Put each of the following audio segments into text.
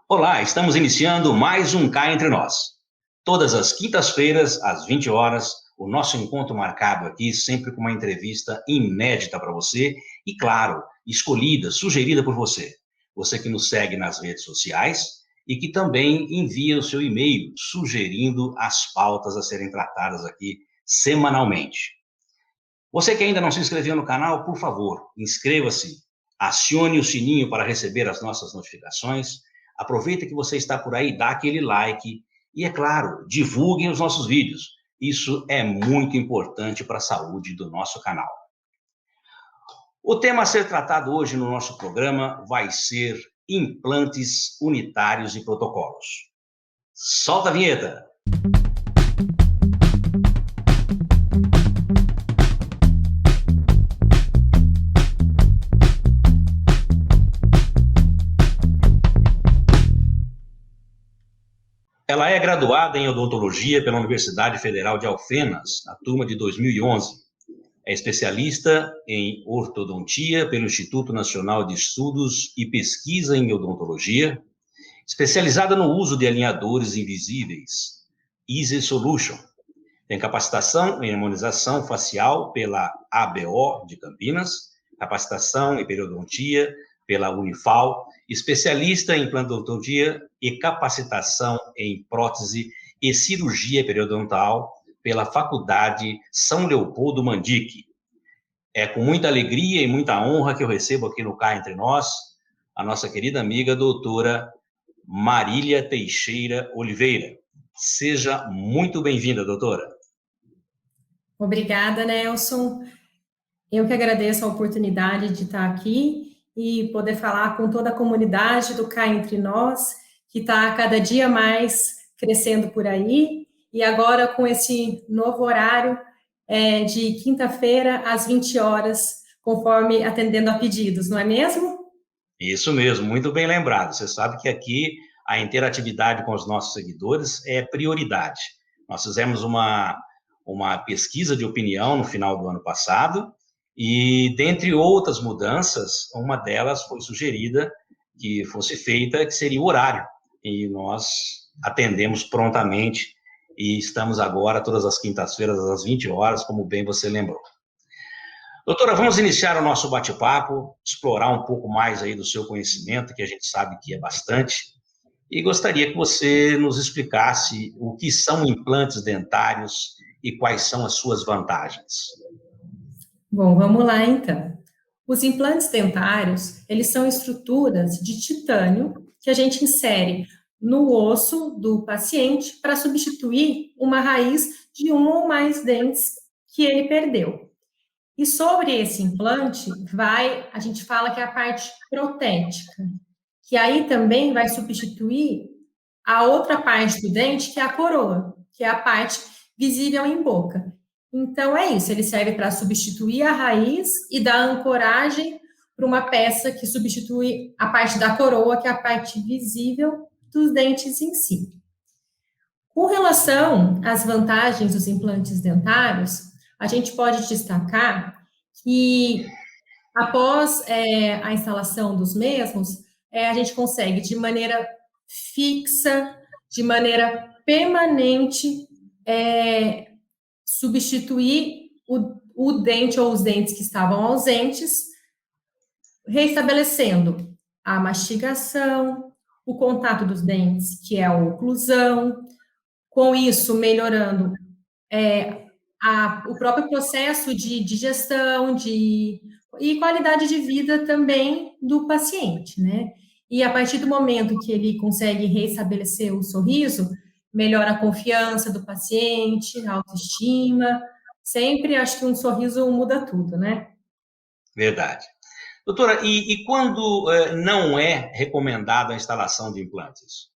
Olá, estamos iniciando mais um Cá Entre Nós. Todas as quintas-feiras, às 20 horas, o nosso encontro marcado aqui, sempre com uma entrevista inédita para você e, claro, escolhida, sugerida por você. Você que nos segue nas redes sociais e que também envia o seu e-mail sugerindo as pautas a serem tratadas aqui semanalmente. Você que ainda não se inscreveu no canal, por favor, inscreva-se, acione o sininho para receber as nossas notificações, aproveita que você está por aí, dá aquele like e, é claro, divulguem os nossos vídeos. Isso é muito importante para a saúde do nosso canal. O tema a ser tratado hoje no nosso programa vai ser implantes unitários e protocolos. Solta a vinheta! Ela é graduada em odontologia pela Universidade Federal de Alfenas, na turma de 2011. É especialista em ortodontia pelo Instituto Nacional de Estudos e Pesquisa em Odontologia, especializada no uso de alinhadores invisíveis, Easy Solution. Tem capacitação em harmonização facial pela ABO de Campinas, capacitação em periodontia pela Unifal, especialista em implantodontia e capacitação em prótese e cirurgia periodontal pela Faculdade São Leopoldo Mandique. É com muita alegria e muita honra que eu recebo aqui no Cá Entre Nós a nossa querida amiga doutora Marília Teixeira Oliveira. Seja muito bem-vinda, doutora. Obrigada, Nelson. Eu que agradeço a oportunidade de estar aqui e poder falar com toda a comunidade do Cá Entre Nós, que está cada dia mais crescendo por aí, e agora com esse novo horário de quinta-feira às 20 horas, conforme atendendo a pedidos, não é mesmo? Isso mesmo, muito bem lembrado. Você sabe que aqui a interatividade com os nossos seguidores é prioridade. Nós fizemos uma pesquisa de opinião no final do ano passado e, dentre outras mudanças, uma delas foi sugerida que fosse feita, que seria o horário. E nós atendemos prontamente e estamos agora todas as quintas-feiras às 20 horas, como bem você lembrou. Doutora, vamos iniciar o nosso bate-papo, explorar um pouco mais aí do seu conhecimento, que a gente sabe que é bastante, e gostaria que você nos explicasse o que são implantes dentários e quais são as suas vantagens. Bom, vamos lá então. Os implantes dentários, eles são estruturas de titânio que a gente insere no osso do paciente para substituir uma raiz de um ou mais dentes que ele perdeu. E sobre esse implante, a gente fala que é a parte protética, que aí também vai substituir a outra parte do dente, que é a coroa, que é a parte visível em boca. Então, é isso, ele serve para substituir a raiz e dar ancoragem para uma peça que substitui a parte da coroa, que é a parte visível dos dentes em si. Com relação às vantagens dos implantes dentários, a gente pode destacar que, após a instalação dos mesmos, a gente consegue, de maneira fixa, de maneira permanente, substituir o dente ou os dentes que estavam ausentes, restabelecendo a mastigação, o contato dos dentes, que é a oclusão, com isso melhorando o próprio processo de digestão e qualidade de vida também do paciente, né? E a partir do momento que ele consegue restabelecer o sorriso, melhora a confiança do paciente, a autoestima. Sempre acho que um sorriso muda tudo, né? Verdade. Doutora, e quando não é recomendada a instalação de implantes?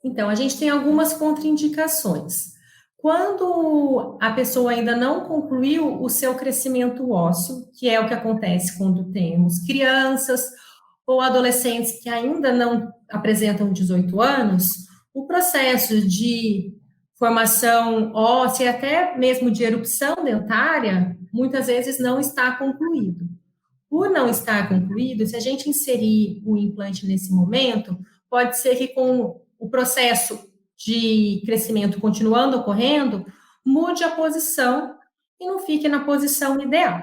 Então, a gente tem algumas contraindicações. Quando a pessoa ainda não concluiu o seu crescimento ósseo, que é o que acontece quando temos crianças ou adolescentes que ainda não apresentam 18 anos, o processo de formação óssea e até mesmo de erupção dentária, muitas vezes não está concluído. Por não estar concluído, se a gente inserir o implante nesse momento, pode ser que com o processo de crescimento continuando ocorrendo, mude a posição e não fique na posição ideal.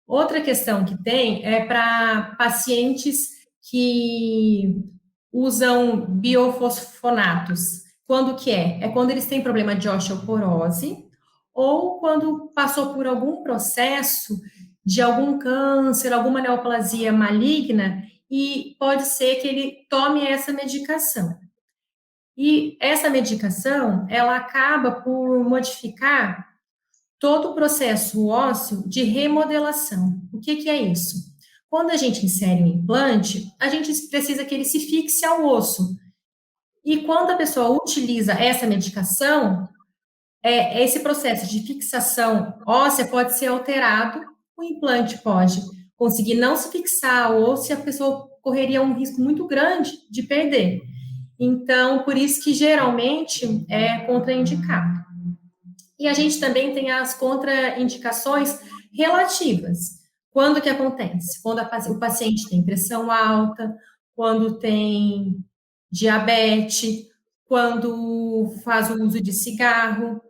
Outra questão que tem é para pacientes que usam biofosfonatos. Quando que é? É quando eles têm problema de osteoporose ou quando passou por algum processo de algum câncer, alguma neoplasia maligna e pode ser que ele tome essa medicação. E essa medicação, ela acaba por modificar todo o processo ósseo de remodelação. O que é isso? Quando a gente insere um implante, a gente precisa que ele se fixe ao osso. E quando a pessoa utiliza essa medicação, esse processo de fixação óssea pode ser alterado, o implante pode conseguir não se fixar ao osso e a pessoa correria um risco muito grande de perder. Então, por isso que geralmente é contraindicado. E a gente também tem as contraindicações relativas. Quando que acontece? Quando o paciente tem pressão alta, quando tem diabetes, quando faz o uso de cigarro.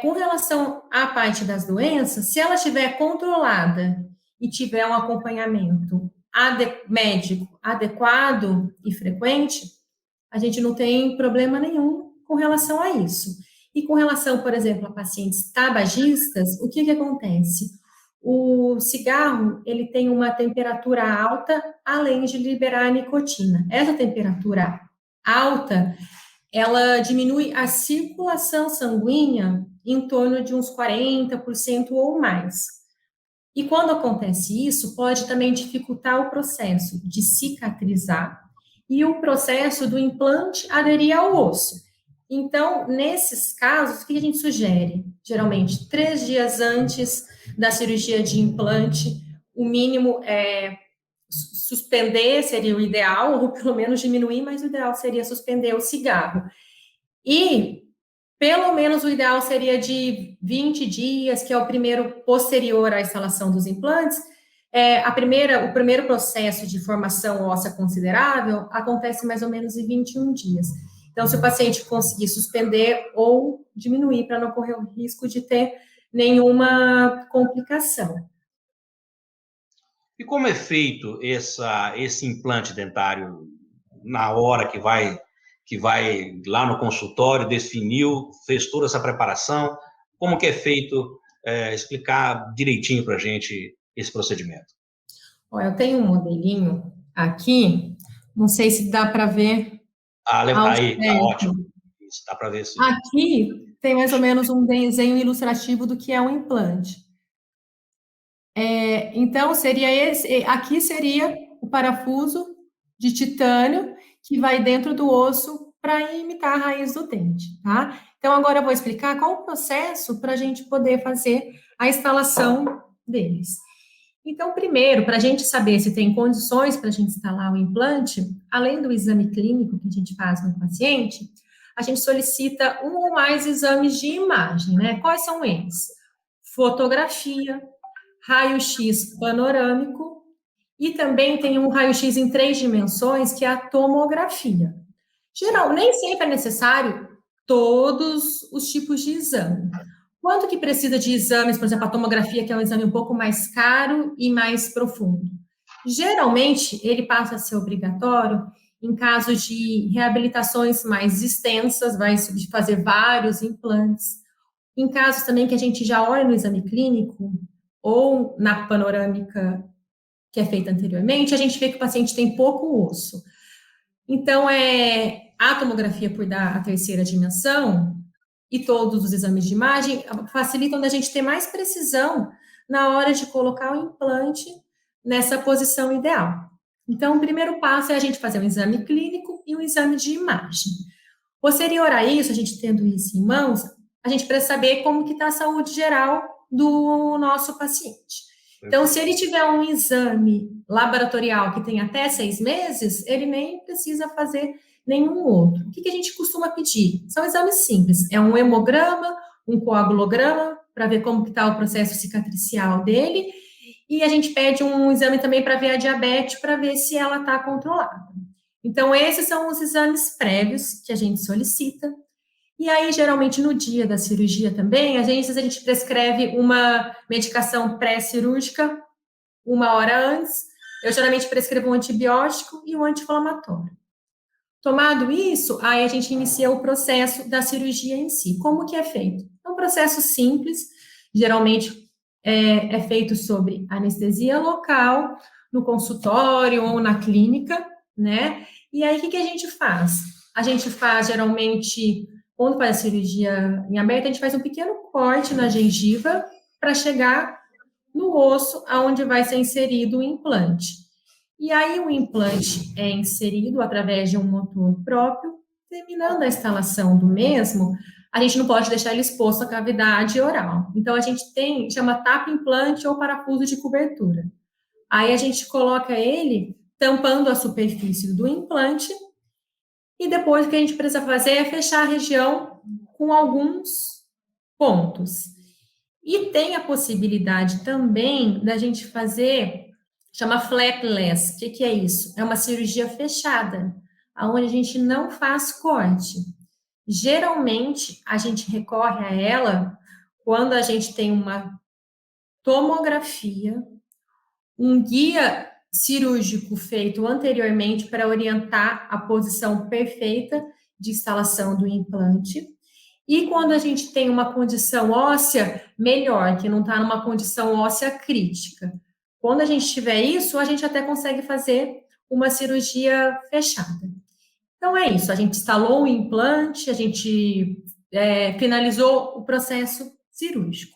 Com relação à parte das doenças, se ela estiver controlada e tiver um acompanhamento médico adequado e frequente, a gente não tem problema nenhum com relação a isso. E com relação, por exemplo, a pacientes tabagistas, o que acontece? O cigarro, ele tem uma temperatura alta, além de liberar a nicotina. Essa temperatura alta, ela diminui a circulação sanguínea em torno de uns 40% ou mais. E quando acontece isso, pode também dificultar o processo de cicatrizar e o processo do implante aderir ao osso. Então, nesses casos, o que a gente sugere? Geralmente, 3 dias antes da cirurgia de implante, o mínimo é suspender, seria o ideal, ou pelo menos diminuir, mas o ideal seria suspender o cigarro. E, pelo menos, o ideal seria de 20 dias, que é o primeiro posterior à instalação dos implantes. O primeiro processo de formação óssea considerável acontece mais ou menos em 21 dias. Então, se o paciente conseguir suspender ou diminuir para não correr o risco de ter nenhuma complicação. E como é feito esse implante dentário na hora que vai lá no consultório, definiu, fez toda essa preparação? Como que é feito? Explicar direitinho para a gente esse procedimento. Eu tenho um modelinho aqui, não sei se dá para ver. Aí, tá ótimo. Isso, dá para ver sim. Aqui tem mais ou menos um desenho ilustrativo do que é um implante. Então, aqui seria o parafuso de titânio que vai dentro do osso para imitar a raiz do dente, tá? Então, agora eu vou explicar qual o processo para a gente poder fazer a instalação deles. Então, primeiro, para a gente saber se tem condições para a gente instalar o implante, além do exame clínico que a gente faz no paciente, a gente solicita um ou mais exames de imagem, né? Quais são eles? Fotografia, raio-x panorâmico e também tem um raio-x em 3 dimensões, que é a tomografia. Nem sempre é necessário todos os tipos de exame. Quanto que precisa de exames, por exemplo, a tomografia, que é um exame um pouco mais caro e mais profundo? Geralmente, ele passa a ser obrigatório em caso de reabilitações mais extensas, vai fazer vários implantes. Em casos também que a gente já olha no exame clínico ou na panorâmica que é feita anteriormente, a gente vê que o paciente tem pouco osso. Então, a tomografia por dar a 3ª dimensão e todos os exames de imagem facilitam da gente ter mais precisão na hora de colocar o implante nessa posição ideal. Então, o primeiro passo é a gente fazer um exame clínico e um exame de imagem. Posterior a isso, a gente tendo isso em mãos, a gente precisa saber como que está a saúde geral do nosso paciente. Então, se ele tiver um exame laboratorial que tem até 6 meses, ele nem precisa fazer nenhum outro. O que a gente costuma pedir? São exames simples. É um hemograma, um coagulograma, para ver como que está o processo cicatricial dele, e a gente pede um exame também para ver a diabetes, para ver se ela está controlada. Então, esses são os exames prévios que a gente solicita. E aí, geralmente, no dia da cirurgia também, a gente prescreve uma medicação pré-cirúrgica 1 hora antes. Eu geralmente prescrevo um antibiótico e um anti-inflamatório. Tomado isso, aí a gente inicia o processo da cirurgia em si. Como que é feito? É um processo simples, geralmente é feito sobre anestesia local, no consultório ou na clínica, né? E aí, o que a gente faz? A gente faz, geralmente, quando faz a cirurgia em aberto, a gente faz um pequeno corte na gengiva para chegar no osso, aonde vai ser inserido o implante. E aí o implante é inserido através de um motor próprio, terminando a instalação do mesmo, a gente não pode deixar ele exposto à cavidade oral. Então a gente chama tapa implante ou parafuso de cobertura. Aí a gente coloca ele tampando a superfície do implante e depois o que a gente precisa fazer é fechar a região com alguns pontos. E tem a possibilidade também da gente fazer, chama flapless. O que é isso? É uma cirurgia fechada, onde a gente não faz corte. Geralmente, a gente recorre a ela quando a gente tem uma tomografia, um guia cirúrgico feito anteriormente para orientar a posição perfeita de instalação do implante. E quando a gente tem uma condição óssea melhor, que não está numa condição óssea crítica. Quando a gente tiver isso, a gente até consegue fazer uma cirurgia fechada. Então é isso, a gente instalou o implante, a gente finalizou o processo cirúrgico.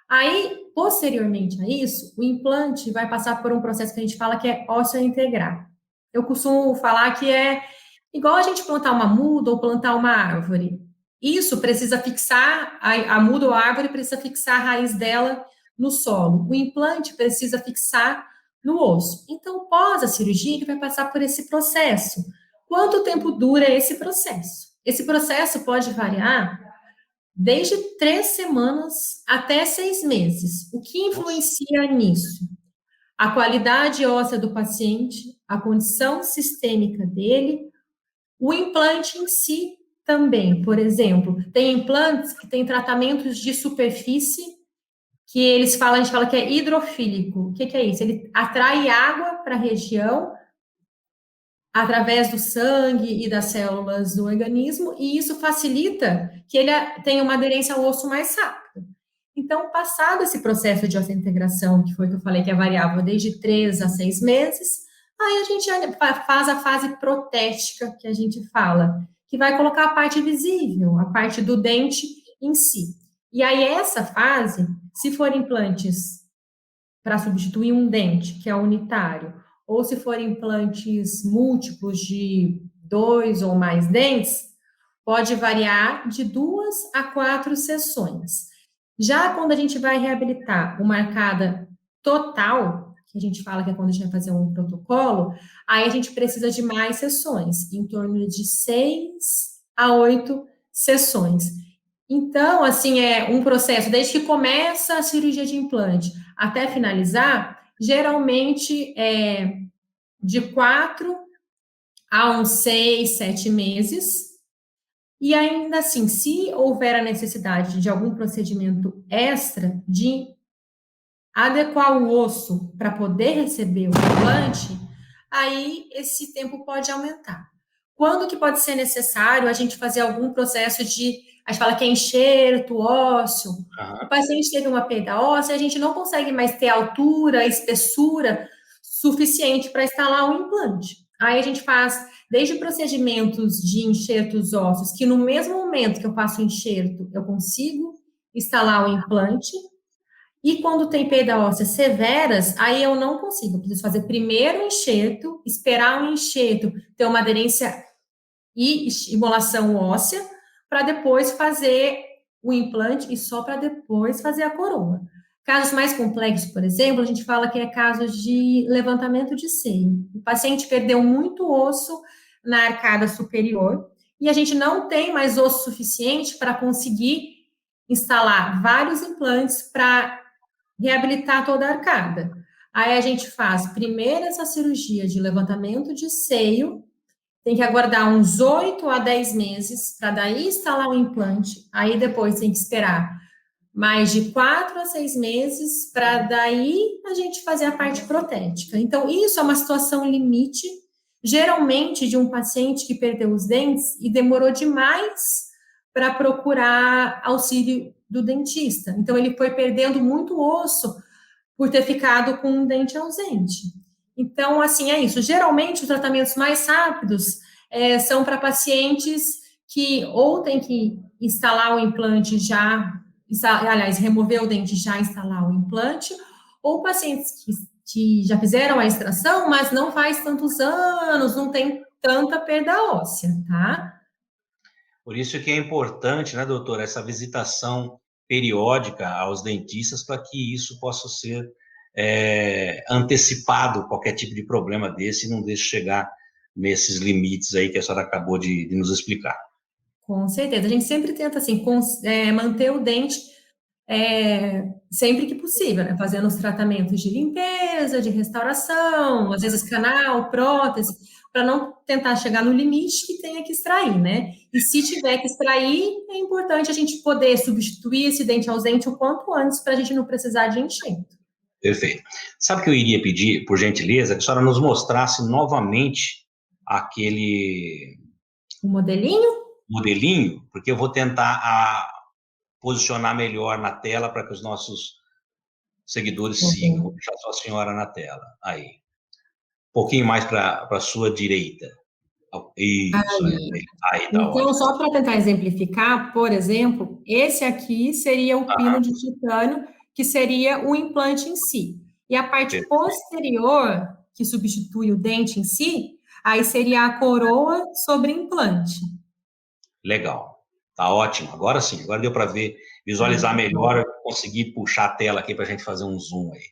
Aí, posteriormente a isso, o implante vai passar por um processo que a gente fala que é ósseo integrar. Eu costumo falar que é igual a gente plantar uma muda ou plantar uma árvore. Isso precisa fixar, a muda ou a árvore precisa fixar a raiz dela no solo. O implante precisa fixar no osso. Então, pós a cirurgia, ele vai passar por esse processo. Quanto tempo dura esse processo? Esse processo pode variar desde 3 semanas até 6 meses. O que influencia nisso? A qualidade óssea do paciente, a condição sistêmica dele, o implante em si também. Por exemplo, tem implantes que têm tratamentos de superfície que a gente fala que é hidrofílico. O que é isso? Ele atrai água para a região através do sangue e das células do organismo, e isso facilita que ele tenha uma aderência ao osso mais rápido. Então, passado esse processo de osseointegração, que foi que eu falei que é variável desde 3 a 6 meses, aí a gente faz a fase protética, que a gente fala, que vai colocar a parte visível, a parte do dente em si. E aí, essa fase, se for implantes para substituir um dente, que é unitário, ou se for implantes múltiplos de 2 ou mais dentes, pode variar de 2 a 4 sessões. Já quando a gente vai reabilitar uma arcada total, que a gente fala que é quando a gente vai fazer um protocolo, aí a gente precisa de mais sessões, em torno de 6 a 8 sessões. Então, assim, é um processo, desde que começa a cirurgia de implante até finalizar, geralmente é de 4 a uns 6, 7 meses. E ainda assim, se houver a necessidade de algum procedimento extra de adequar o osso para poder receber o implante, aí esse tempo pode aumentar. Quando que pode ser necessário a gente fazer algum processo a gente fala que é enxerto ósseo, o paciente teve uma perda óssea, a gente não consegue mais ter altura, espessura suficiente para instalar um implante. Aí a gente faz desde procedimentos de enxertos ósseos, que no mesmo momento que eu faço o enxerto, eu consigo instalar o implante, e quando tem perda óssea severas, aí eu não consigo. Eu preciso fazer primeiro o enxerto, esperar o enxerto ter uma aderência e estimulação óssea, para depois fazer o implante e só para depois fazer a coroa. Casos mais complexos, por exemplo, a gente fala que é casos de levantamento de seio. O paciente perdeu muito osso na arcada superior e a gente não tem mais osso suficiente para conseguir instalar vários implantes para reabilitar toda a arcada. Aí a gente faz primeiro essa cirurgia de levantamento de seio, tem que aguardar uns 8 a 10 meses para daí instalar o implante, aí depois tem que esperar mais de 4 a 6 meses para daí a gente fazer a parte protética. Então, isso é uma situação limite, geralmente de um paciente que perdeu os dentes e demorou demais para procurar auxílio do dentista. Então, ele foi perdendo muito osso por ter ficado com um dente ausente. Então, assim, é isso. Geralmente, os tratamentos mais rápidos são para pacientes que ou tem que instalar o implante já, aliás, remover o dente e já instalar o implante, ou pacientes que já fizeram a extração, mas não faz tantos anos, não tem tanta perda óssea, tá? Por isso que é importante, né, doutora, essa visitação periódica aos dentistas para que isso possa ser antecipado, qualquer tipo de problema desse, e não deixe chegar nesses limites aí que a senhora acabou de nos explicar. Com certeza. A gente sempre tenta, assim, manter o dente sempre que possível, né? Fazendo os tratamentos de limpeza, de restauração, às vezes canal, prótese, para não tentar chegar no limite que tenha que extrair, né? E se tiver que extrair, é importante a gente poder substituir esse dente ausente o quanto antes, para a gente não precisar de enxerto. Perfeito. Sabe o que eu iria pedir, por gentileza? Que a senhora nos mostrasse novamente aquele O modelinho, porque eu vou tentar posicionar melhor na tela para que os nossos seguidores sigam. Vou deixar só a senhora na tela. Aí. Um pouquinho mais para a sua direita. Isso. Aí tá então, ótimo. só para tentar exemplificar, por exemplo, esse aqui seria o pino de titânio, que seria o implante em si. E a parte posterior, que substitui o dente em si, aí seria a coroa sobre implante. Legal. Tá ótimo. Agora sim, agora deu para visualizar melhor, eu consegui puxar a tela aqui para a gente fazer um zoom aí.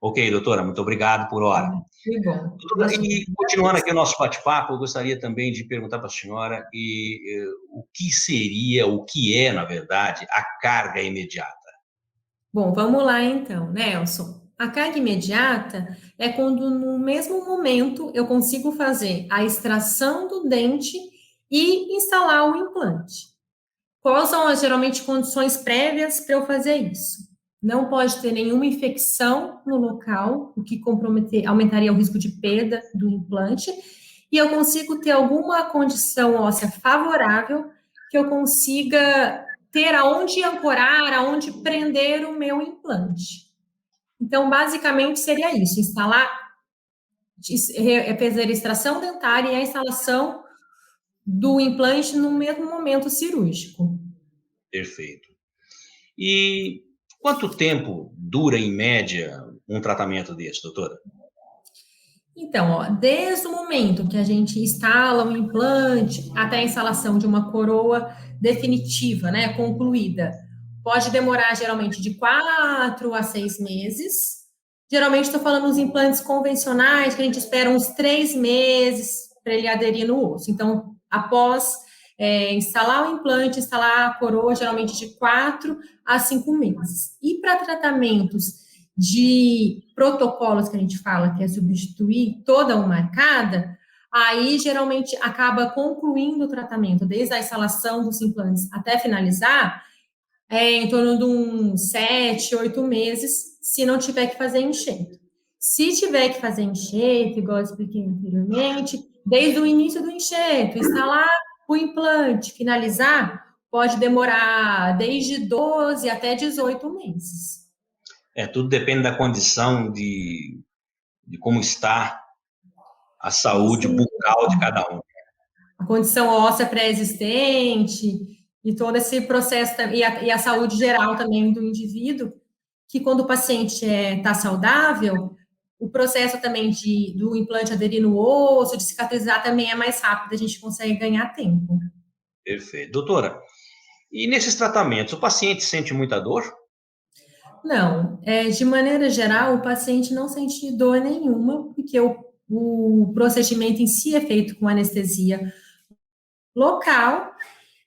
Ok, doutora, muito obrigado por hora. Que bom. E continuando aqui o nosso bate-papo, eu gostaria também de perguntar para a senhora o que é, na verdade, a carga imediata? Bom, vamos lá então, Nelson. A carga imediata é quando no mesmo momento eu consigo fazer a extração do dente e instalar o implante. Quais são as geralmente condições prévias para eu fazer isso? Não pode ter nenhuma infecção no local, o que aumentaria o risco de perda do implante, e eu consigo ter alguma condição óssea favorável que eu consiga ter aonde ancorar, aonde prender o meu implante. Então, basicamente, seria isso: fazer a extração dentária e a instalação do implante no mesmo momento cirúrgico. Perfeito. E quanto tempo dura, em média, um tratamento desse, doutora? Então, desde o momento que a gente instala um implante até a instalação de uma coroa definitiva, né, concluída, pode demorar geralmente de 4 a 6 meses. Geralmente estou falando dos implantes convencionais, que a gente espera uns 3 meses para ele aderir no osso. Então, após instalar o implante, instalar a coroa, geralmente de 4 a 5 meses. E para tratamentos de protocolos que a gente fala, que é substituir toda uma arcada, aí geralmente acaba concluindo o tratamento, desde a instalação dos implantes até finalizar, em torno de uns 7, 8 meses, se não tiver que fazer enxerto. Se tiver que fazer enxerto, igual eu expliquei anteriormente, desde o início do enxerto, instalar o implante, finalizar, pode demorar desde 12 até 18 meses. Tudo depende da condição de como está a saúde bucal de cada um. A condição óssea pré-existente e todo esse processo, e a saúde geral também do indivíduo, que quando o paciente está saudável, o processo também do implante aderir no osso, de cicatrizar também é mais rápido, a gente consegue ganhar tempo. Perfeito. Doutora, e nesses tratamentos, o paciente sente muita dor? Não, de maneira geral, o paciente não sente dor nenhuma, porque o procedimento em si é feito com anestesia local,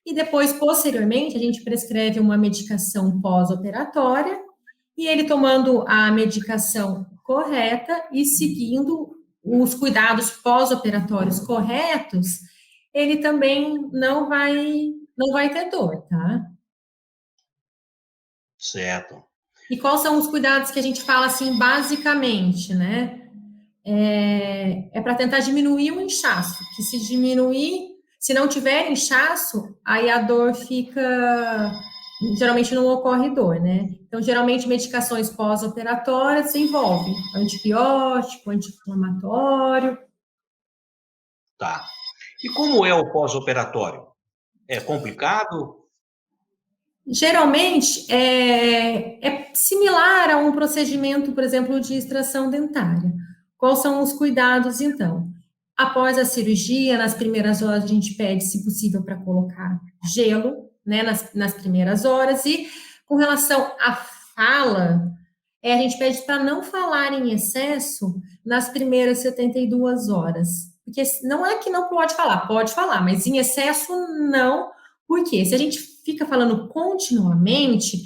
e depois, posteriormente, a gente prescreve uma medicação pós-operatória, e ele tomando a medicação correta e seguindo os cuidados pós-operatórios corretos, ele também não vai ter dor, tá? Certo. E quais são os cuidados que a gente fala assim, basicamente, né? É para tentar diminuir o inchaço, que se diminuir, se não tiver inchaço, aí a dor fica, geralmente não ocorre dor, né? Então, geralmente, medicações pós-operatórias envolvem antibiótico, anti-inflamatório. Tá. E como é o pós-operatório? É complicado? Geralmente, é similar a um procedimento, por exemplo, de extração dentária. Quais são os cuidados, então? Após a cirurgia, nas primeiras horas, a gente pede, se possível, para colocar gelo, né, nas primeiras horas. E com relação à fala, a gente pede para não falar em excesso nas primeiras 72 horas. Porque não é que não pode falar, mas em excesso não, porque se a gente fica falando continuamente,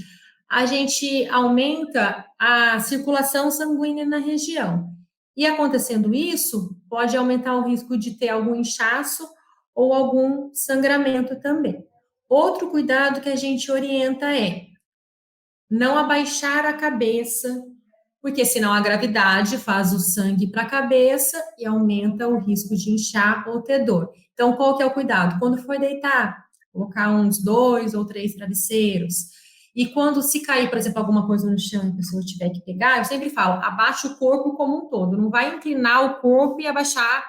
a gente aumenta a circulação sanguínea na região. E acontecendo isso, pode aumentar o risco de ter algum inchaço ou algum sangramento também. Outro cuidado que a gente orienta é não abaixar a cabeça, porque senão a gravidade faz o sangue para a cabeça e aumenta o risco de inchar ou ter dor. Então, qual que é o cuidado? Quando for deitar, colocar uns 2 ou 3 travesseiros. E quando se cair, por exemplo, alguma coisa no chão e a pessoa tiver que pegar, eu sempre falo, abaixa o corpo como um todo, não vai inclinar o corpo e abaixar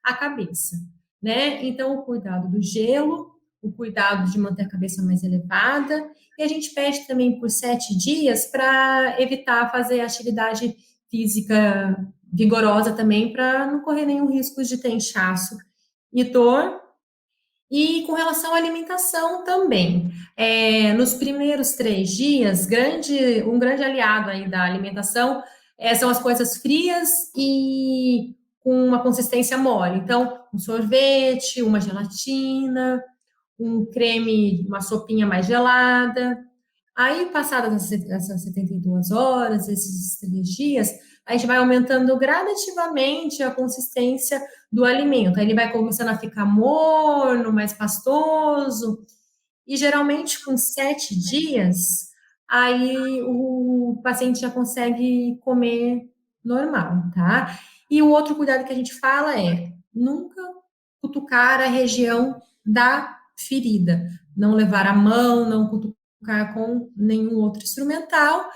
a cabeça, né? Então, o cuidado do gelo, o cuidado de manter a cabeça mais elevada, e a gente pede também por 7 dias para evitar fazer atividade física vigorosa também, para não correr nenhum risco de ter inchaço e dor. E com relação à alimentação também, nos primeiros 3 dias, um grande aliado aí da alimentação são as coisas frias e com uma consistência mole. Então, um sorvete, uma gelatina, um creme, uma sopinha mais gelada. Aí, passadas essas 72 horas, esses 3 dias, a gente vai aumentando gradativamente a consistência do alimento. Aí ele vai começando a ficar morno, mais pastoso, e geralmente com 7 dias, aí o paciente já consegue comer normal, tá? E o outro cuidado que a gente fala é nunca cutucar a região da ferida, não levar a mão, não cutucar com nenhum outro instrumental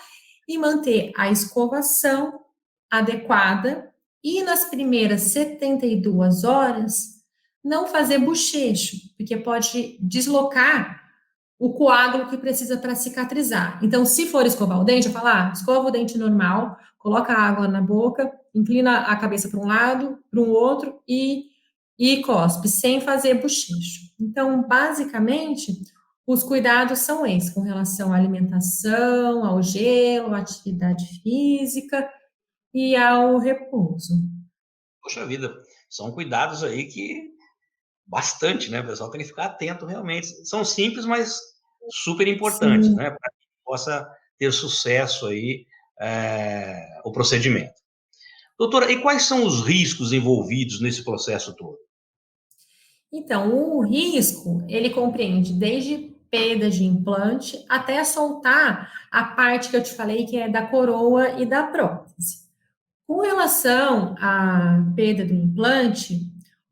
e manter a escovação adequada e nas primeiras 72 horas não fazer bochecho, porque pode deslocar o coágulo que precisa para cicatrizar. Então, se for escovar o dente, eu falo, escova o dente normal, coloca a água na boca, inclina a cabeça para um lado, para um outro e cospe, sem fazer bochecho. Então, basicamente, os cuidados são esses, com relação à alimentação, ao gelo, à atividade física e ao repouso. Poxa vida, são cuidados aí que bastante, né? O pessoal tem que ficar atento realmente. São simples, mas super importantes, Sim. né? Para que possa ter sucesso aí o procedimento. Doutora, e quais são os riscos envolvidos nesse processo todo? Então, o risco, ele compreende desde perda de implante até soltar a parte que eu te falei, que é da coroa e da prótese. Com relação à perda do implante,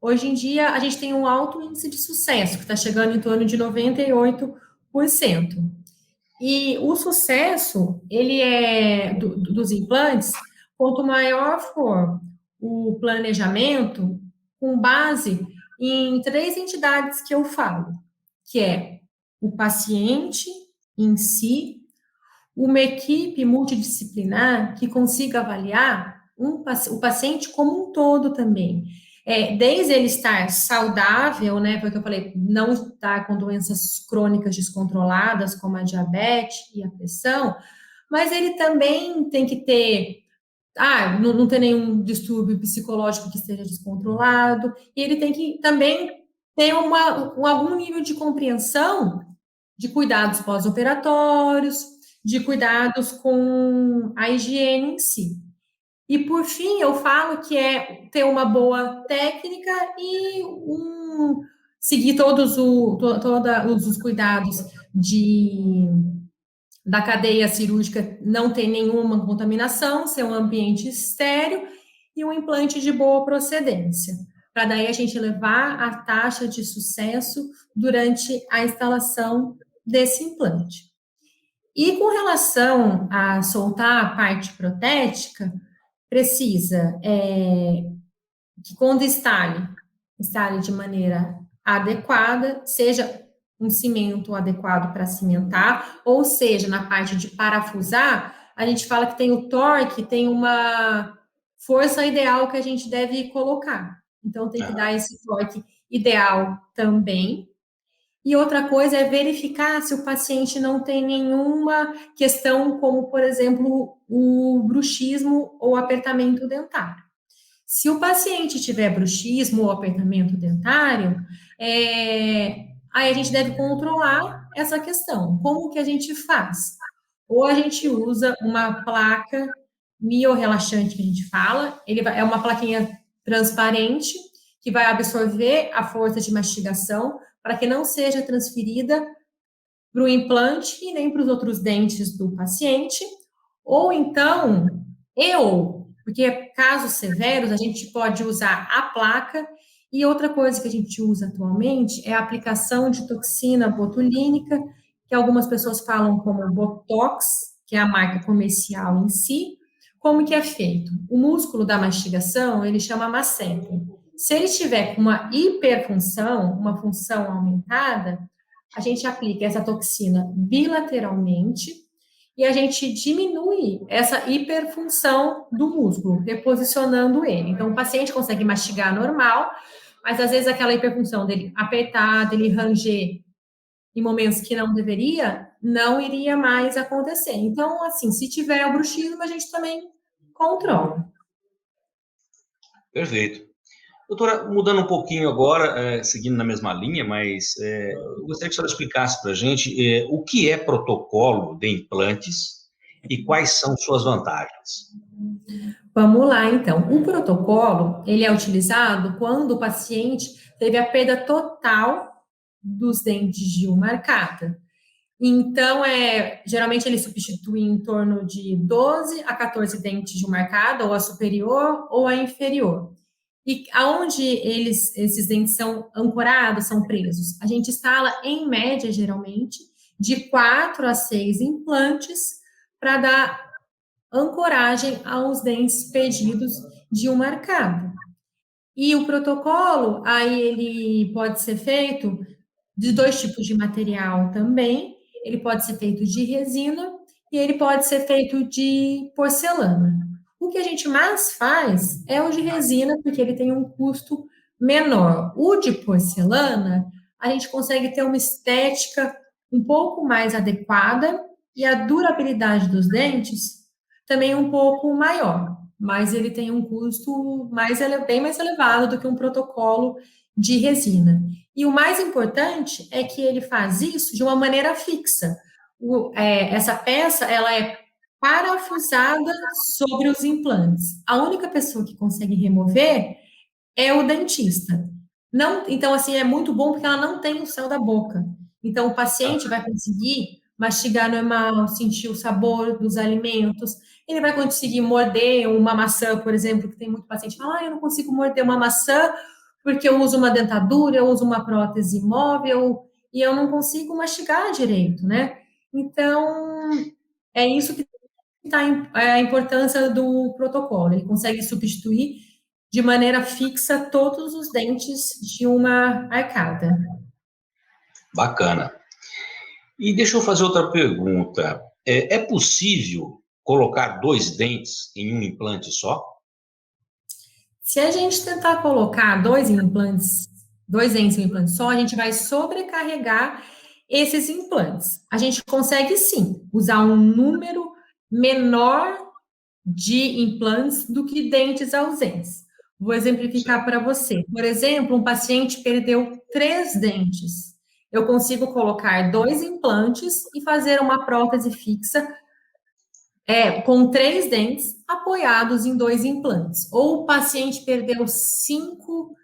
hoje em dia a gente tem um alto índice de sucesso, que está chegando em torno de 98%. E o sucesso, ele é dos implantes, quanto maior for o planejamento, com base em 3 entidades que eu falo, que é o paciente em si, uma equipe multidisciplinar que consiga avaliar o paciente como um todo também. Desde ele estar saudável, né, porque eu falei, não estar com doenças crônicas descontroladas, como a diabetes e a pressão, mas ele também tem que ter, não ter nenhum distúrbio psicológico que esteja descontrolado, e ele tem que também ter algum nível de compreensão de cuidados pós-operatórios, de cuidados com a higiene em si. E, por fim, eu falo que é ter uma boa técnica e seguir todos os cuidados da cadeia cirúrgica, não ter nenhuma contaminação, ser um ambiente estéril e um implante de boa procedência, para daí a gente levar a taxa de sucesso durante a instalação desse implante. E com relação a soltar a parte protética, precisa que quando instale de maneira adequada, seja um cimento adequado para cimentar, ou seja, na parte de parafusar, a gente fala que tem o torque, tem uma força ideal que a gente deve colocar. Então, tem que dar esse torque ideal também. E outra coisa é verificar se o paciente não tem nenhuma questão, como, por exemplo, o bruxismo ou apertamento dentário. Se o paciente tiver bruxismo ou apertamento dentário, aí a gente deve controlar essa questão. Como que a gente faz? Ou a gente usa uma placa miorrelaxante, que a gente fala, é uma plaquinha transparente que vai absorver a força de mastigação para que não seja transferida para o implante e nem para os outros dentes do paciente. Ou então, porque casos severos, a gente pode usar a placa. E outra coisa que a gente usa atualmente é a aplicação de toxina botulínica, que algumas pessoas falam como Botox, que é a marca comercial em si. Como que é feito? O músculo da mastigação, ele chama masseter. Se ele estiver com uma hiperfunção, uma função aumentada, a gente aplica essa toxina bilateralmente e a gente diminui essa hiperfunção do músculo, reposicionando ele. Então, o paciente consegue mastigar normal, mas às vezes aquela hiperfunção dele apertar, dele ranger em momentos que não deveria, não iria mais acontecer. Então, assim, se tiver o bruxismo, a gente também controla. Perfeito. Doutora, mudando um pouquinho agora, seguindo na mesma linha, mas eu gostaria que a senhora explicasse para a gente o que é protocolo de implantes e quais são suas vantagens. Vamos lá, então. O protocolo, ele é utilizado quando o paciente teve a perda total dos dentes de uma arcada. Então, geralmente ele substitui em torno de 12 a 14 dentes de uma arcada, ou a superior ou a inferior. E aonde esses dentes são ancorados, são presos? A gente instala, em média, geralmente, de 4 a 6 implantes para dar ancoragem aos dentes perdidos de uma arcada. E o protocolo, aí ele pode ser feito de 2 tipos de material também. Ele pode ser feito de resina e ele pode ser feito de porcelana. O que a gente mais faz é o de resina, porque ele tem um custo menor. O de porcelana, a gente consegue ter uma estética um pouco mais adequada e a durabilidade dos dentes também um pouco maior, mas ele tem um custo bem mais elevado do que um protocolo de resina. E o mais importante é que ele faz isso de uma maneira fixa. Essa peça, ela é parafusada sobre os implantes. A única pessoa que consegue remover é o dentista. Não, então, assim, é muito bom porque ela não tem o céu da boca. Então, o paciente vai conseguir mastigar normal, sentir o sabor dos alimentos. Ele vai conseguir morder uma maçã, por exemplo, que tem muito paciente que fala, eu não consigo morder uma maçã porque eu uso uma dentadura, eu uso uma prótese móvel e eu não consigo mastigar direito, né? Então, é isso que está a importância do protocolo. Ele consegue substituir de maneira fixa todos os dentes de uma arcada. Bacana. E deixa eu fazer outra pergunta. É possível colocar 2 dentes em um implante só? Se a gente tentar colocar 2 dentes em um implante só, a gente vai sobrecarregar esses implantes. A gente consegue sim usar um número menor de implantes do que dentes ausentes. Vou exemplificar para você. Por exemplo, um paciente perdeu 3 dentes. Eu consigo colocar 2 implantes e fazer uma prótese fixa Com 3 dentes apoiados em 2 implantes. Ou o paciente perdeu 5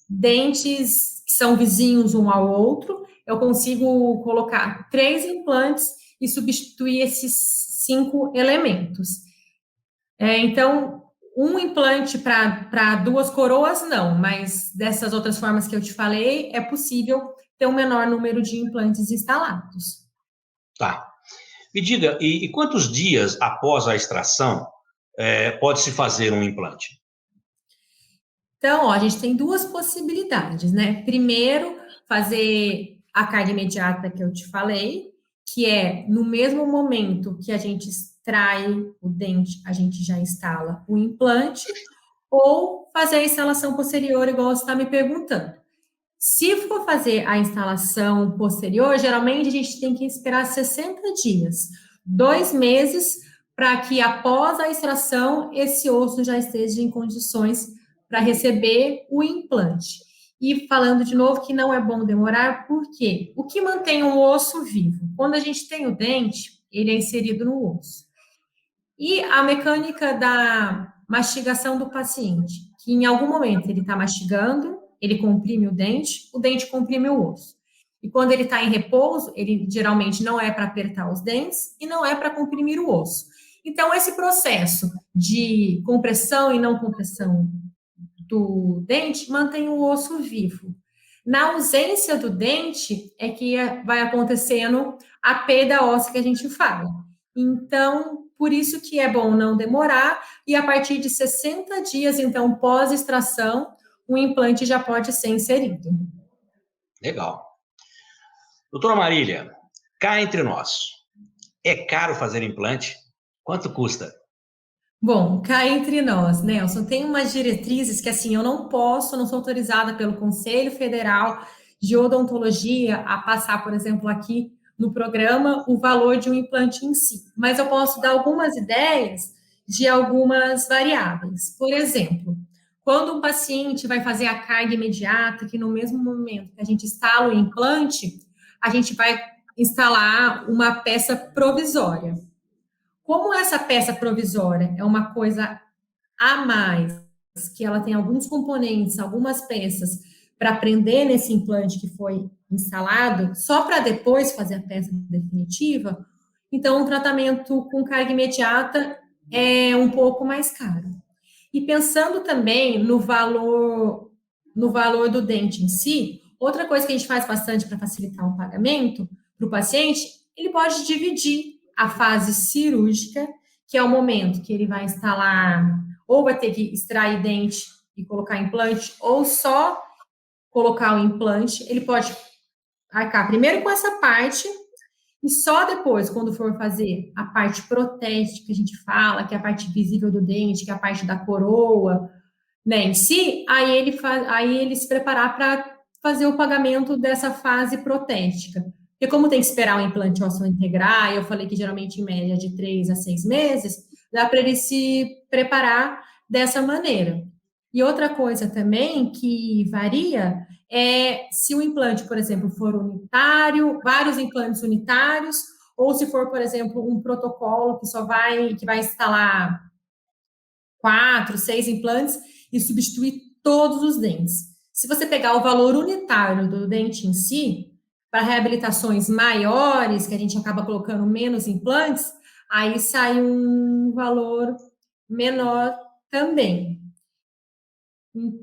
dentes que são vizinhos um ao outro, eu consigo colocar 3 implantes e substituir esses 5 elementos. Então, um implante para 2 coroas, não, mas dessas outras formas que eu te falei, é possível ter um menor número de implantes instalados. Tá. Me diga, e quantos dias após a extração pode-se fazer um implante? Então, a gente tem 2 possibilidades, né? Primeiro, fazer a carga imediata que eu te falei, que é no mesmo momento que a gente extrai o dente, a gente já instala o implante, ou fazer a instalação posterior, igual você está me perguntando. Se for fazer a instalação posterior, geralmente a gente tem que esperar 60 dias, 2 meses, para que após a extração esse osso já esteja em condições para receber o implante. E falando de novo que não é bom demorar, porque o que mantém um osso vivo? Quando a gente tem o dente, ele é inserido no osso. E a mecânica da mastigação do paciente, que em algum momento ele está mastigando, ele comprime o dente comprime o osso. E quando ele está em repouso, ele geralmente não é para apertar os dentes e não é para comprimir o osso. Então, esse processo de compressão e não compressão do dente mantém o osso vivo. Na ausência do dente é que vai acontecendo a perda óssea que a gente fala. Então, por isso que é bom não demorar, e a partir de 60 dias, então, pós-extração, o implante já pode ser inserido. Legal. Doutora Marília, cá entre nós, é caro fazer implante? Quanto custa? Bom, cá entre nós, Nelson, tem umas diretrizes que, assim, eu não sou autorizada pelo Conselho Federal de Odontologia a passar, por exemplo, aqui no programa, o valor de um implante em si. Mas eu posso dar algumas ideias de algumas variáveis. Por exemplo, quando um paciente vai fazer a carga imediata, que no mesmo momento que a gente instala o implante, a gente vai instalar uma peça provisória. Como essa peça provisória é uma coisa a mais, que ela tem alguns componentes, algumas peças para prender nesse implante que foi instalado, só para depois fazer a peça definitiva, então o tratamento com carga imediata é um pouco mais caro. E pensando também no valor do dente em si, outra coisa que a gente faz bastante para facilitar o pagamento para o paciente, ele pode dividir a fase cirúrgica, que é o momento que ele vai instalar, ou vai ter que extrair dente e colocar implante, ou só colocar o implante. Ele pode arcar primeiro com essa parte, e só depois, quando for fazer a parte protética que a gente fala, que é a parte visível do dente, que é a parte da coroa, né, em si, aí ele se preparar para fazer o pagamento dessa fase protética. Porque como tem que esperar o implante ósseo integrar, eu falei que geralmente em média de 3 a 6 meses, dá para ele se preparar dessa maneira. E outra coisa também que varia é se o implante, por exemplo, for unitário, vários implantes unitários, ou se for, por exemplo, um protocolo que vai instalar 4, 6 implantes e substituir todos os dentes. Se você pegar o valor unitário do dente em si, para reabilitações maiores, que a gente acaba colocando menos implantes, aí sai um valor menor também.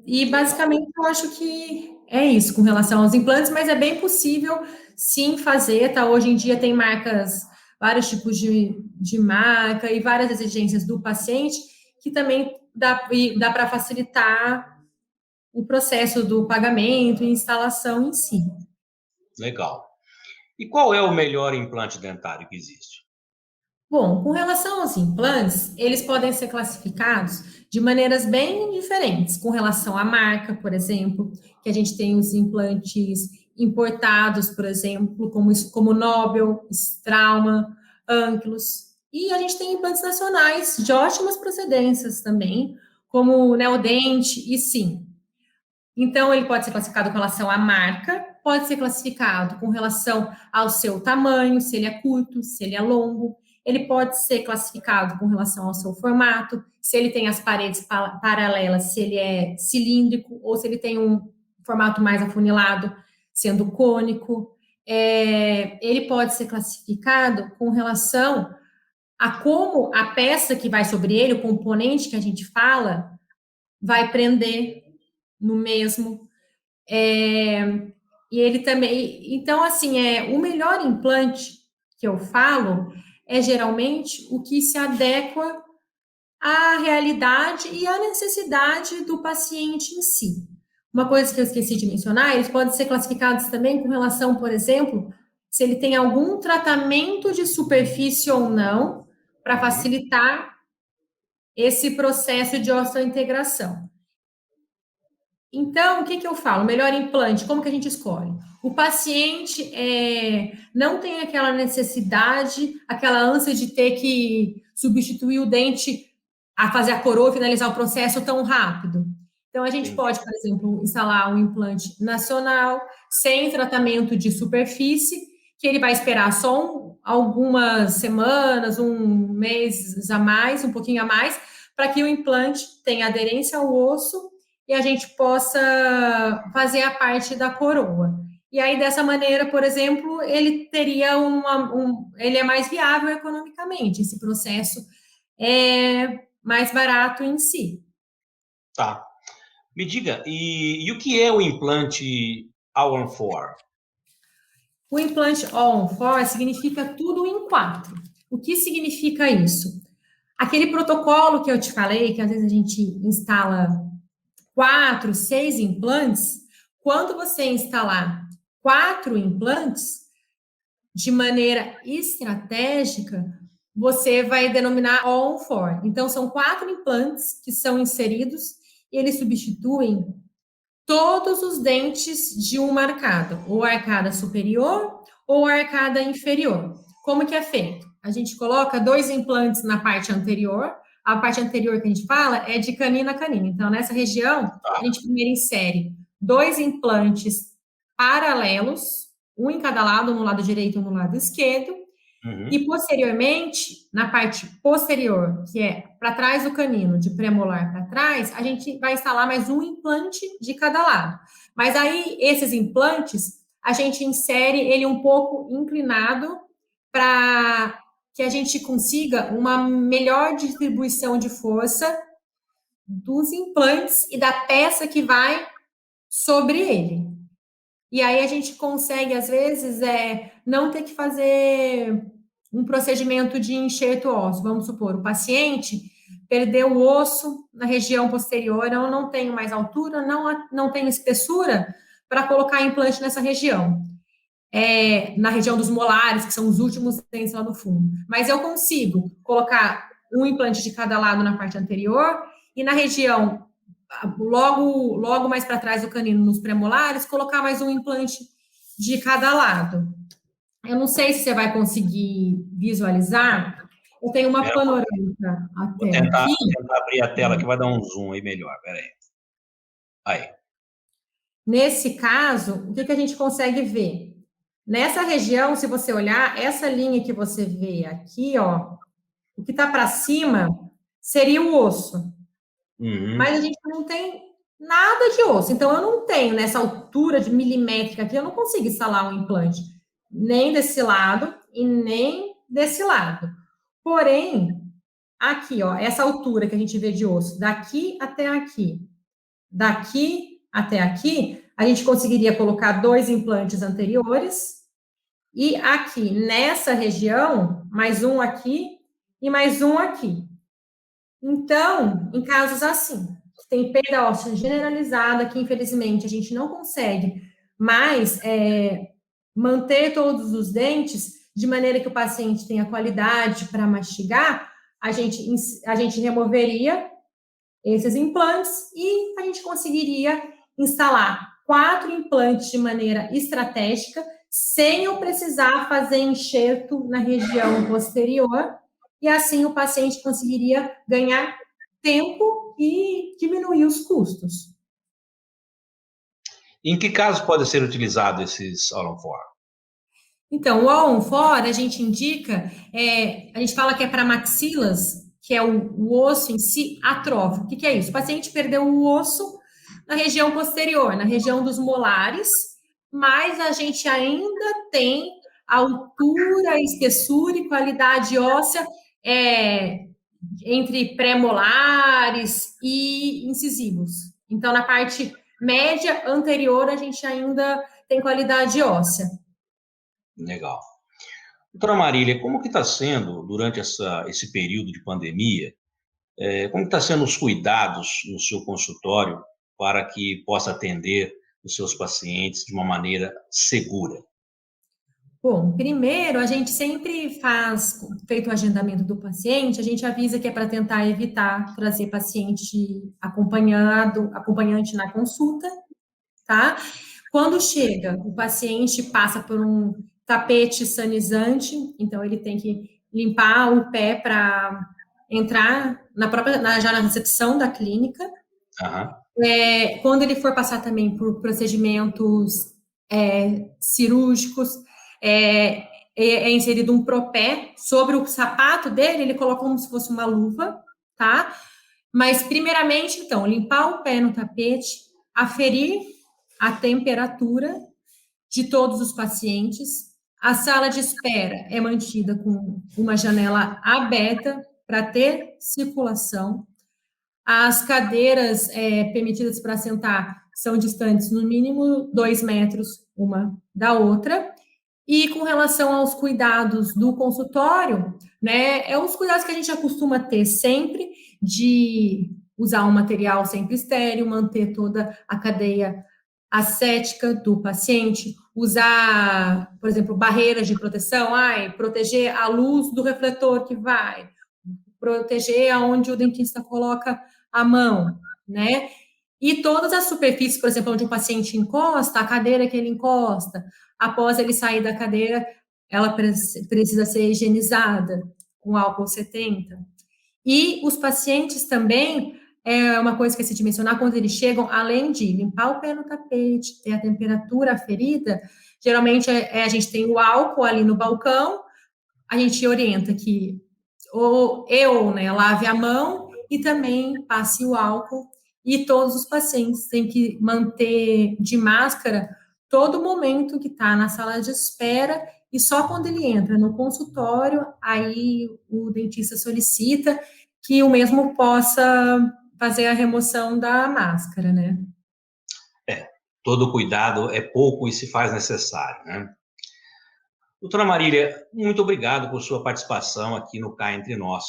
E basicamente eu acho que é isso com relação aos implantes, mas é bem possível sim fazer, tá? Hoje em dia tem marcas, vários tipos de marca e várias exigências do paciente que também dá para facilitar o processo do pagamento e instalação em si. Legal. E qual é o melhor implante dentário que existe? Bom, com relação aos implantes, eles podem ser classificados de maneiras bem diferentes, com relação à marca, por exemplo, que a gente tem os implantes importados, por exemplo, como Nobel, Straumann, Ankylus, e a gente tem implantes nacionais de ótimas procedências também, como o Neodente e Sim. Então, ele pode ser classificado com relação à marca, pode ser classificado com relação ao seu tamanho, se ele é curto, se ele é longo. ele pode ser classificado com relação ao seu formato, se ele tem as paredes paralelas, se ele é cilíndrico ou se ele tem um formato mais afunilado, sendo cônico. Ele pode ser classificado com relação a como a peça que vai sobre ele, o componente que a gente fala, vai prender no mesmo. E ele também. Então, assim, o melhor implante que eu falo é geralmente o que se adequa à realidade e à necessidade do paciente em si. Uma coisa que eu esqueci de mencionar, eles podem ser classificados também com relação, por exemplo, se ele tem algum tratamento de superfície ou não, para facilitar esse processo de osteointegração. Então, o que eu falo? Melhor implante, como que a gente escolhe? O paciente não tem aquela necessidade, aquela ânsia de ter que substituir o dente a fazer a coroa e finalizar o processo tão rápido. Então, a gente pode, por exemplo, instalar um implante nacional, sem tratamento de superfície, que ele vai esperar só algumas semanas, um mês a mais, um pouquinho a mais, para que o implante tenha aderência ao osso e a gente possa fazer a parte da coroa. E aí, dessa maneira, por exemplo, ele teria ele é mais viável economicamente, esse processo é mais barato em si. Tá. Me diga, e o que é o implante All-on-4? O implante All-on-4 significa tudo em 4. O que significa isso? Aquele protocolo que eu te falei, que às vezes a gente instala 4, 6 implantes, quando você instalar 4 implantes, de maneira estratégica, você vai denominar All-on-4. Então, são 4 implantes que são inseridos e eles substituem todos os dentes de uma arcada, ou arcada superior ou arcada inferior. Como que é feito? A gente coloca 2 implantes na parte anterior. A parte anterior que a gente fala é de canino a canino. Então, nessa região, a gente primeiro insere 2 implantes paralelos, um em cada lado, no lado direito e no lado esquerdo. E, posteriormente, na parte posterior, que é para trás do canino, de premolar para trás, a gente vai instalar mais um implante de cada lado. Mas aí, esses implantes, a gente insere ele um pouco inclinado para que a gente consiga uma melhor distribuição de força dos implantes e da peça que vai sobre ele. E aí a gente consegue, às vezes, não ter que fazer um procedimento de enxerto ósseo. Vamos supor, o paciente perdeu o osso na região posterior, eu não tenho mais altura, não tenho espessura para colocar implante nessa região. Na região dos molares, que são os últimos dentes lá no fundo. Mas eu consigo colocar um implante de cada lado na parte anterior e na região logo mais para trás do canino, nos premolares, colocar mais um implante de cada lado. Eu não sei se você vai conseguir visualizar. Eu tenho uma panorâmica até Vou tentar abrir a tela que vai dar um zoom aí melhor. Peraí. Aí. Nesse caso, o que a gente consegue ver? Nessa região, se você olhar, essa linha que você vê aqui, ó, o que está para cima seria o osso. Mas a gente não tem nada de osso. Então, eu não tenho, nessa altura de milimétrica aqui, eu não consigo instalar um implante. Nem desse lado e nem desse lado. Porém, aqui, ó, essa altura que a gente vê de osso, daqui até aqui, a gente conseguiria colocar 2 implantes anteriores e aqui, nessa região, mais um aqui e mais um aqui. Então, em casos assim, que tem perda óssea generalizada, que infelizmente a gente não consegue mais manter todos os dentes de maneira que o paciente tenha qualidade para mastigar, a gente removeria esses implantes e a gente conseguiria instalar 4 implantes de maneira estratégica, sem eu precisar fazer enxerto na região posterior, e assim o paciente conseguiria ganhar tempo e diminuir os custos. Em que caso pode ser utilizado esses All-on-4? Então, o All-on-4, a gente indica, a gente fala que é para maxilas, que é o osso em si, atrófio. O que é isso? O paciente perdeu o osso na região posterior, na região dos molares, mas a gente ainda tem altura, espessura e qualidade óssea entre pré-molares e incisivos. Então, na parte média anterior, a gente ainda tem qualidade óssea. Legal. Doutora Marília, como que está sendo, durante esse período de pandemia, como está sendo os cuidados no seu consultório para que possa atender os seus pacientes de uma maneira segura? Bom, primeiro, a gente sempre faz, feito o agendamento do paciente, a gente avisa que é para tentar evitar trazer paciente acompanhante na consulta, tá? Quando chega, o paciente passa por um tapete sanizante, então ele tem que limpar o pé para entrar já na recepção da clínica. Uhum. Quando ele for passar também por procedimentos cirúrgicos, é inserido um propé sobre o sapato dele, ele coloca como se fosse uma luva, tá? Mas, primeiramente, então, limpar o pé no tapete, aferir a temperatura de todos os pacientes. A sala de espera é mantida com uma janela aberta para ter circulação. As cadeiras permitidas para sentar são distantes no mínimo 2 metros uma da outra. E com relação aos cuidados do consultório, né, os cuidados que a gente acostuma ter sempre de usar um material sempre estéril, manter toda a cadeia ascética do paciente, usar, por exemplo, barreiras de proteção, proteger a luz do refletor que vai, proteger aonde o dentista coloca a mão, né? E todas as superfícies, por exemplo, onde o paciente encosta, a cadeira que ele encosta, após ele sair da cadeira, ela precisa ser higienizada com álcool 70. E os pacientes também, é uma coisa que eu esqueci de mencionar, quando eles chegam, além de limpar o pé no tapete, ter a temperatura aferida, geralmente a gente tem o álcool ali no balcão, a gente orienta que lave a mão e também passe o álcool. E todos os pacientes têm que manter de máscara todo momento que está na sala de espera, e só quando ele entra no consultório, aí o dentista solicita que o mesmo possa fazer a remoção da máscara, né? Todo cuidado é pouco e se faz necessário, né? Doutora Marília, muito obrigado por sua participação aqui no Cá Entre Nós.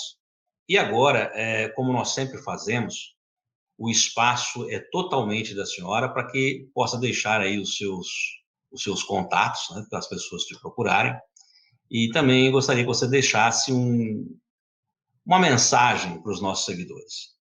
E agora, como nós sempre fazemos, o espaço é totalmente da senhora para que possa deixar aí os seus contatos, né, para as pessoas te procurarem. E também gostaria que você deixasse uma mensagem para os nossos seguidores.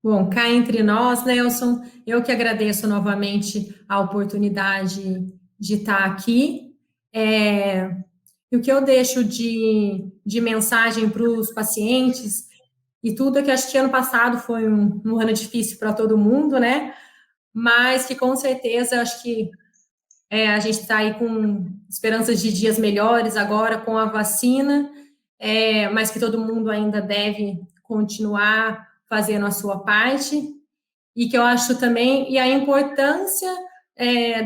Bom, cá entre nós, Nelson, eu que agradeço novamente a oportunidade de estar aqui. E o que eu deixo de mensagem para os pacientes e tudo é que acho que ano passado foi um ano difícil para todo mundo, né? Mas que com certeza acho que a gente está aí com esperanças de dias melhores agora com a vacina, mas que todo mundo ainda deve continuar fazendo a sua parte, e que eu acho também, e a importância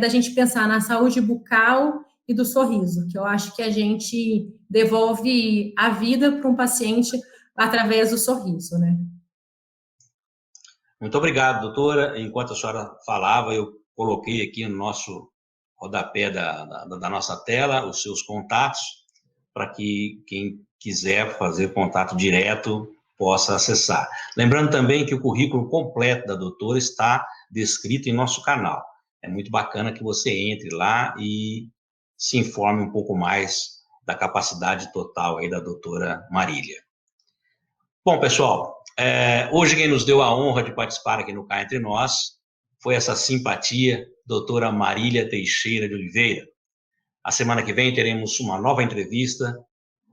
da gente pensar na saúde bucal e do sorriso, que eu acho que a gente devolve a vida para um paciente através do sorriso, né? Muito obrigado, doutora. Enquanto a senhora falava, eu coloquei aqui no nosso rodapé da nossa tela os seus contatos, para que quem quiser fazer contato direto possa acessar. Lembrando também que o currículo completo da doutora está descrito em nosso canal. É muito bacana que você entre lá e se informe um pouco mais da capacidade total aí da doutora Marília. Bom, pessoal, hoje quem nos deu a honra de participar aqui no Cá Entre Nós foi essa simpatia, doutora Marília Teixeira de Oliveira. A semana que vem teremos uma nova entrevista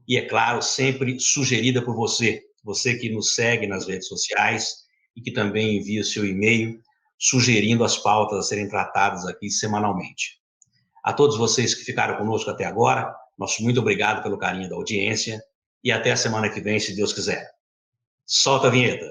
e, é claro, sempre sugerida por você, você que nos segue nas redes sociais e que também envia o seu e-mail sugerindo as pautas a serem tratadas aqui semanalmente. A todos vocês que ficaram conosco até agora, nosso muito obrigado pelo carinho da audiência e até a semana que vem, se Deus quiser. Solta a vinheta.